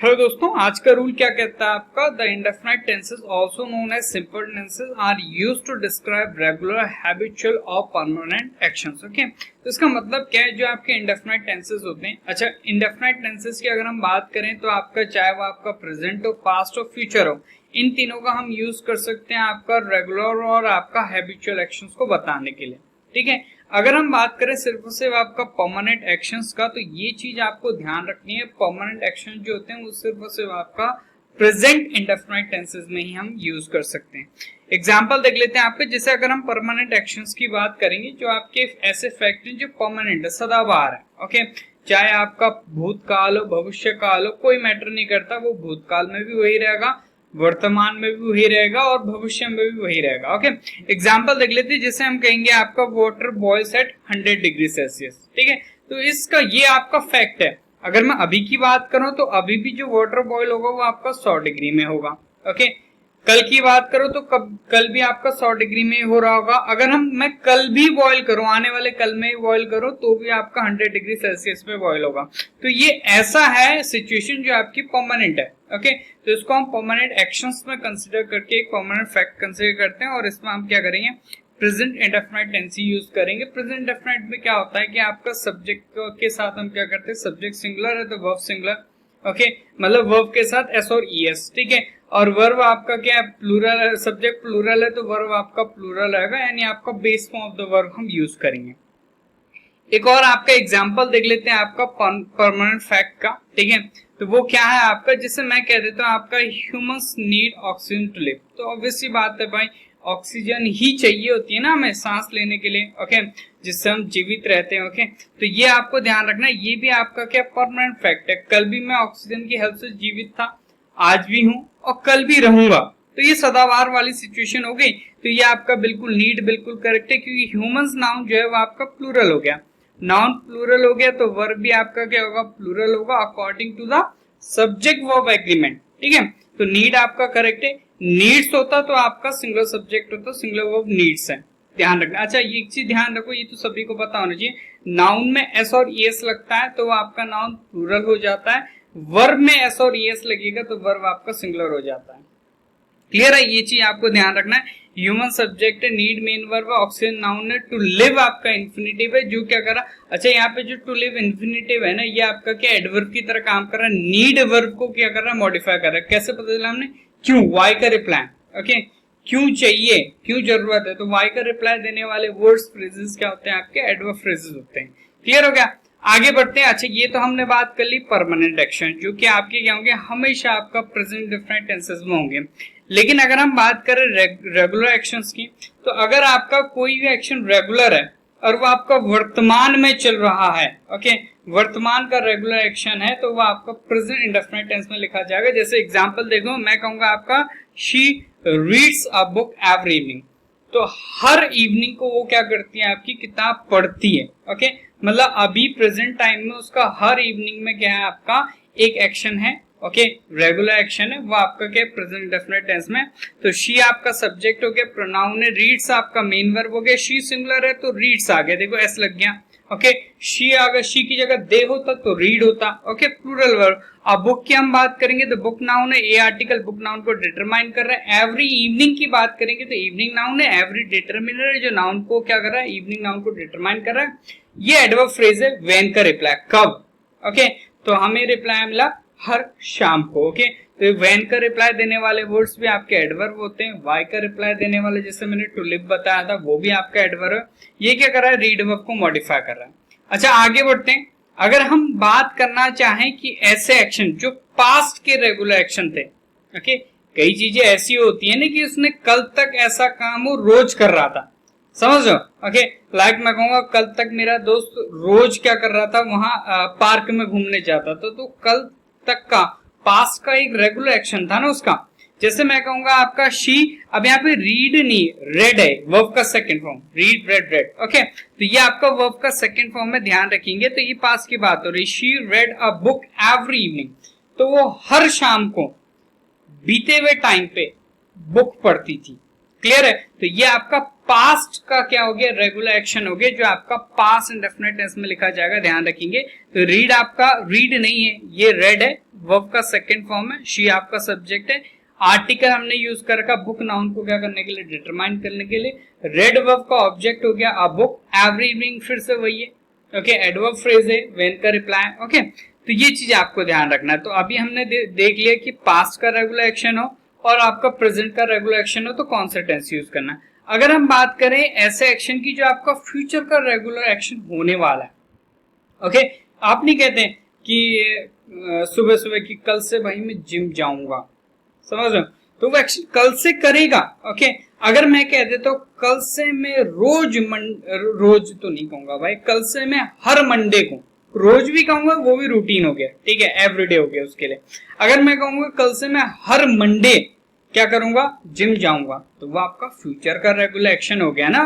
Hello दोस्तों, आज का रूल क्या कहता है आपका? The indefinite tenses also known as simple tenses are used to describe regular habitual और परमानेंट एक्शंस। ओके, तो इसका मतलब क्या है? जो आपके इंडेफिनाइट टेंसेस होते हैं, अच्छा इंडेफिनाइट टेंसेस की अगर हम बात करें तो आपका चाहे वो आपका प्रेजेंट हो, पास्ट हो, फ्यूचर हो, इन तीनों का हम यूज कर सकते हैं आपका रेगुलर और आपका हैबिचुअल एक्शंस को बताने के लिए। ठीक है, अगर हम बात करें सिर्फ और सिर्फ आपका परमानेंट एक्शंस का, तो ये चीज आपको ध्यान रखनी है, परमानेंट एक्शन जो होते हैं वो सिर्फ और सिर्फ आपका प्रेजेंट इंडेफिनाइट टेंसेस में ही हम यूज कर सकते हैं। एग्जांपल देख लेते हैं आपके, जैसे अगर हम परमानेंट एक्शंस की बात करेंगे, जो आपके ऐसे फैक्ट हैं जो परमानेंट है, सदाबहार है। ओके, चाहे आपका भूतकाल हो, भविष्य काल हो, कोई मैटर नहीं करता, वो भूतकाल में भी वही रहेगा, वर्तमान में भी वही रहेगा और भविष्य में भी वही रहेगा। ओके, एग्जांपल देख लेते हैं, जैसे हम कहेंगे आपका water boils at 100 degree Celsius. ठीक है, तो इसका ये आपका फैक्ट है। अगर मैं अभी की बात करूं तो अभी भी जो वाटर बॉयल होगा वो आपका 100 डिग्री में होगा। ओके, कल की बात करो तो कल भी आपका 100 डिग्री में हो रहा होगा। अगर मैं कल भी बॉयल करूं, आने वाले कल में बॉयल करूं, तो भी आपका 100 डिग्री सेल्सियस पे बॉयल होगा। तो ये ऐसा है सिचुएशन जो आपकी परमानेंट है। ओके, तो इसको हम परमानेंट एक्शंस में कंसीडर करके एक परमानेंट फैक्ट कंसीडर करते हैं, और इसमें हम क्या करेंगे? प्रेजेंट इंडेफिनाइट टेंस यूज करेंगे। प्रेजेंट इंडेफिनाइट में क्या होता है कि आपका सब्जेक्ट के साथ हम क्या करते हैं? सब्जेक्ट सिंगुलर है तो वर्ब सिंगुलर। ओके, मतलब वर्ब के साथ एस और ईएस। ठीक है, और वर्ब आपका क्या है? प्लूरल है, सब्जेक्ट प्लूरल है तो वर्ब आपका प्लूरल रहेगा, यानी आपका base form of the verb हम यूज करेंगे। एक और आपका एग्जांपल देख लेते हैं आपका परमानेंट फैक्ट का। ठीक है, तो वो क्या है आपका? जैसे मैं कह देता हूं आपका humans need oxygen to live, तो ऑब्वियस सी बात है भाई, ऑक्सीजन ही चाहिए होती है ना हमें सांस लेने के लिए। ओके, जिससे हम जीवित रहते हैं। ओके, तो ये आपको ध्यान रखना है, ये भी आपका क्या परमानेंट फैक्ट है। कल भी मैं ऑक्सीजन की हेल्प से जीवित था, आज भी हूं और कल भी रहूंगा, तो ये सदाबहार वाली सिचुएशन हो गई। तो ये आपका बिल्कुल नीड बिल्कुल करेक्ट है, क्योंकि ह्यूमंस नाउन जो है वो आपका प्लूरल हो गया, नाउन प्लूरल हो गया, तो वर्ब भी आपका क्या होगा? प्लूरल होगा according to the subject verb agreement. ठीक है, तो नीड आपका करेक्ट है। नीड्स होता तो आपका सिंगुलर सब्जेक्ट होता, सिंगुलर वर्ब नीड्स है, ध्यान रखना। अच्छा, ये एक चीज ध्यान रखो, ये तो सभी को पता होना चाहिए, नाउन में एस और ईएस लगता है तो आपका नाउन प्लूरल हो जाता है, वर्ब में एस और ईएस लगेगा तो वर्ब आपका सिंगुलर हो जाता है। क्लियर है? ये चीज आपको ध्यान रखना है। ह्यूमन सब्जेक्ट है, नीड मेन वर्ब है, ऑक्सीजन नाउन है, टू लिव आपका इंफिनिटिव है, जो क्या कर रहा है? अच्छा, यहाँ पे जो टू लिव इंफिनिटिव है ना, ये आपका क्या एडवर्ब की तरह काम कर रहा है, नीड वर्ब को क्या कर रहा है? मॉडिफाई कर रहा है। कैसे पता चला हमने? क्यों, वाई का रिप्लाई। ओके, क्यों चाहिए, क्यों जरूरत है, तो वाई का रिप्लाई देने वाले वर्ड्स फ्रेजेस क्या होते हैं? आपके एडवर्ब फ्रेजेस होते हैं। क्लियर हो गया? आगे बढ़ते हैं। अच्छा, ये तो हमने बात कर ली परमानेंट एक्शन, जो कि आपके क्या होंगे? हमेशा आपका प्रेजेंट डिफरेंट टेंसेस में होंगे। लेकिन अगर हम बात करें रेगुलर एक्शंस की, तो अगर आपका कोई भी एक्शन रेगुलर है और वो आपका वर्तमान में चल रहा है, ओके, वर्तमान का रेगुलर एक्शन है, तो वो आपका प्रेजेंट इंडेफिनिट टेंस में लिखा जाएगा। जैसे एग्जांपल देखो, मैं कहूंगा आपका she reads a book every evening, तो हर इवनिंग को वो क्या करती है? आपकी किताब पढ़ती है। ओके, मतलब अभी प्रेजेंट टाइम में उसका हर इवनिंग में क्या है? आपका एक एक्शन है। ओके, रेगुलर एक्शन है, वो आपका क्या? प्रेजेंट डेफिनेट टेंस में। तो शी आपका सब्जेक्ट हो गया, प्रोनाउन है, रीड्स आपका मेन वर्ब हो गया, शी सिंगुलर है तो रीड्स आ गया, देखो एस लग गया। ओके, शी अगर शी की जगह दे होता तो रीड होता। Okay, plural verb. अब बुक की हम बात करेंगे तो बुक नाउन है, ए आर्टिकल बुक नाउन को डिटरमाइन कर रहा है। एवरी इवनिंग की बात करेंगे तो इवनिंग नाउन है, एवरी डिटरमिनर है, जो नाउन को क्या कर रहा है? इवनिंग नाउन को डिटरमाइन कर रहा है। ये एडवर्ब फ्रेज है, व्हेन का रिप्लाई, कब। ओके, तो हमें रिप्लाई मिला हर शाम को। ओके, तो व्हेन का रिप्लाई देने वाले वर्ड्स भी आपके एडवर्ब होते हैं। वाई का रिप्लाई देने वाले, जैसे मैंने टू लिव बताया था, वो भी आपका एडवर्ब है। ये क्या कर रहा है? रीड वर्ब को मॉडिफाई कर रहा है। अच्छा, आगे बढ़ते हैं। अगर हम बात करना चाहें कि ऐसे एक्शन जो पास्ट के रेगुलर एक्शन थे, ओके, कई चीजें ऐसी होती है ना कि उसने कल तक ऐसा काम वो रोज कर रहा था, समझ लो। ओके, लाइक मैं कहूंगा कल तक मेरा दोस्त रोज क्या कर रहा था? वहां पार्क में घूमने जाता था, तो कल तक का पास्ट का एक रेगुलर एक्शन था ना उसका। जैसे मैं कहूंगा आपका शी, अब यहाँ पे रीड नहीं, रेड है, वर्ब का second form, read red red. Okay, तो ये आपका वर्ब का सेकंड फॉर्म में ध्यान रखेंगे, तो ये पास्ट की बात हो रही। She red a book every evening, तो वो हर शाम को बीते हुए टाइम पे बुक पढ़ती थी। क्लियर है? तो ये आपका पास्ट का क्या हो गया, रेगुलर एक्शन हो गया, जो आपका पास्ट इंडेफिनिट टेंस में लिखा जाएगा, ध्यान रखेंगे। तो रीड आपका रीड नहीं है, ये रेड है, वर्ब का सेकंड फॉर्म है, शी आपका सब्जेक्ट है, आर्टिकल हमने यूज कर रखा बुक नाउन को क्या करने के लिए, डिटरमाइन करने के लिए, रेड वर्ब का ऑब्जेक्ट हो गया अ बुक, एवरी इवनिंग फिर से वही है, ओके, एडवर्ब फ्रेज है, व्हेन का रिप्लाई, ओके। तो ये चीज आपको ध्यान रखना है। तो अभी हमने देख लिया कि पास्ट का रेगुलर एक्शन हो और आपका प्रेजेंट का रेगुलर एक्शन हो तो कौन सा टेंस यूज करना है। अगर हम बात करें ऐसे एक्शन की जो आपका फ्यूचर का रेगुलर एक्शन होने वाला है, ओके, आप नहीं कहते कि सुबह सुबह की कल से भाई मैं जिम जाऊंगा, समझ रहे हो, तो वो एक्शन कल से करेगा, ओके। अगर मैं कह देता हूं कल से मैं रोज तो नहीं कहूंगा भाई, कल से मैं हर मंडे को, रोज भी कहूंगा वो भी रूटीन हो गया, ठीक है, एवरीडे हो गया उसके लिए। अगर मैं कहूंगा कल से मैं हर मंडे क्या करूंगा, जिम जाऊंगा, तो वो आपका फ्यूचर का रेगुलर एक्शन हो गया ना,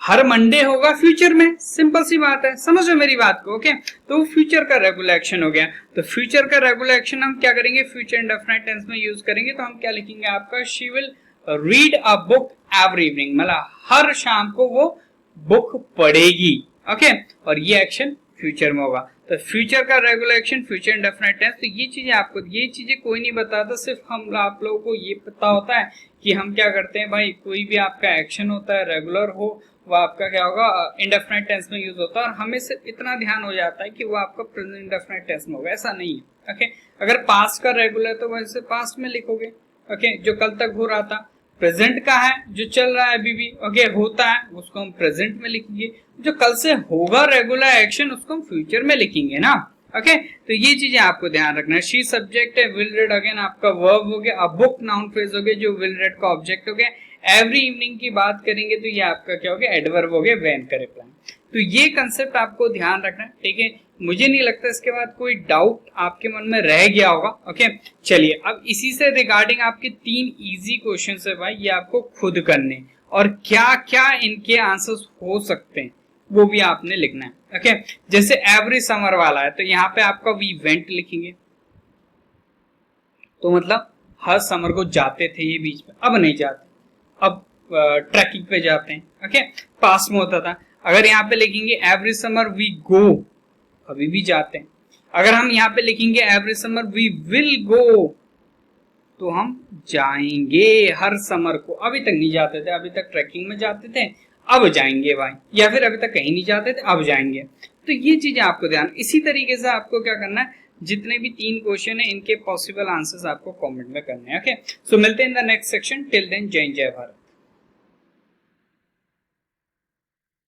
हर मंडे होगा फ्यूचर में, सिंपल सी बात है, समझो मेरी बात को, ओके। तो फ्यूचर का रेगुलर एक्शन हो गया। तो फ्यूचर का रेगुलर एक्शन हम क्या करेंगे, फ्यूचर इंडेफिनिट टेंस में यूज करेंगे। तो हम क्या लिखेंगे आपका, she will read a book every evening, मतलब हर शाम को वो बुक पढ़ेगी, ओके, और ये एक्शन फ्यूचर में होगा। तो फ्यूचर का regular action future indefinite tense. तो ये चीजें आपको, ये चीजें कोई नहीं बताता, सिर्फ हम आप लोगों को ये पता होता है कि हम क्या करते हैं भाई, कोई भी आपका एक्शन होता है रेगुलर हो, वो आपका क्या होगा, इंडेफिनिट टेंस में यूज होता है, और हमें सिर्फ इतना ध्यान हो जाता है कि वो आपका प्रेजेंट इंडेफिनिट टेंस में होगा, ऐसा नहीं है, ओके। अगर पास्ट का रेगुलर तो वैसे पास्ट में लिखोगे, ओके, जो कल तक हो रहा था। प्रेजेंट का है जो चल रहा है अभी भी, ओके, होता है, उसको हम प्रेजेंट में लिखेंगे। जो कल से होगा रेगुलर एक्शन उसको हम फ्यूचर में लिखेंगे ना, ओके। तो ये चीजें आपको ध्यान रखना है। शी सब्जेक्ट है, विल रेड अगेन आपका वर्ब हो गया, अ बुक नाउन फ्रेज हो गया, जो विल रेड का ऑब्जेक्ट हो गया। एवरी इवनिंग की बात करेंगे तो ये आपका क्या हो गया, एडवर्ब हो गया, व्हेन का रिप्लाई। तो ये कंसेप्ट आपको ध्यान रखना है, ठीक है। मुझे नहीं लगता इसके बाद कोई डाउट आपके मन में रह गया होगा, ओके। चलिए अब इसी से रिगार्डिंग आपके 3 इजी क्वेश्चंस है भाई, ये आपको खुद करने, और क्या क्या इनके आंसर्स हो सकते हैं वो भी आपने लिखना है, ओके। जैसे एवरी समर वाला है तो यहाँ पे आपका वी वेंट लिखेंगे, तो मतलब हर समर को जाते थे ये बीच में, अब नहीं जाते, अब ट्रैकिंग पे जाते हैं, ओके। पास में होता था। अगर यहाँ पे लिखेंगे एवरी समर वी गो, अभी भी जाते हैं। अगर हम यहाँ पे लिखेंगे every summer we will go, तो हम जाएंगे हर समर को, अभी तक नहीं जाते थे, अभी तक ट्रैकिंग में जाते थे, अब जाएंगे भाई, या फिर अभी तक कहीं नहीं जाते थे, अब जाएंगे। तो ये चीजें आपको ध्यान, इसी तरीके से आपको क्या करना है, जितने भी 3 क्वेश्चन है इनके पॉसिबल आंसर्स आपको कमेंट में करने हैं, ओके। सो मिलते हैं in the next section, till then जय जय भारत।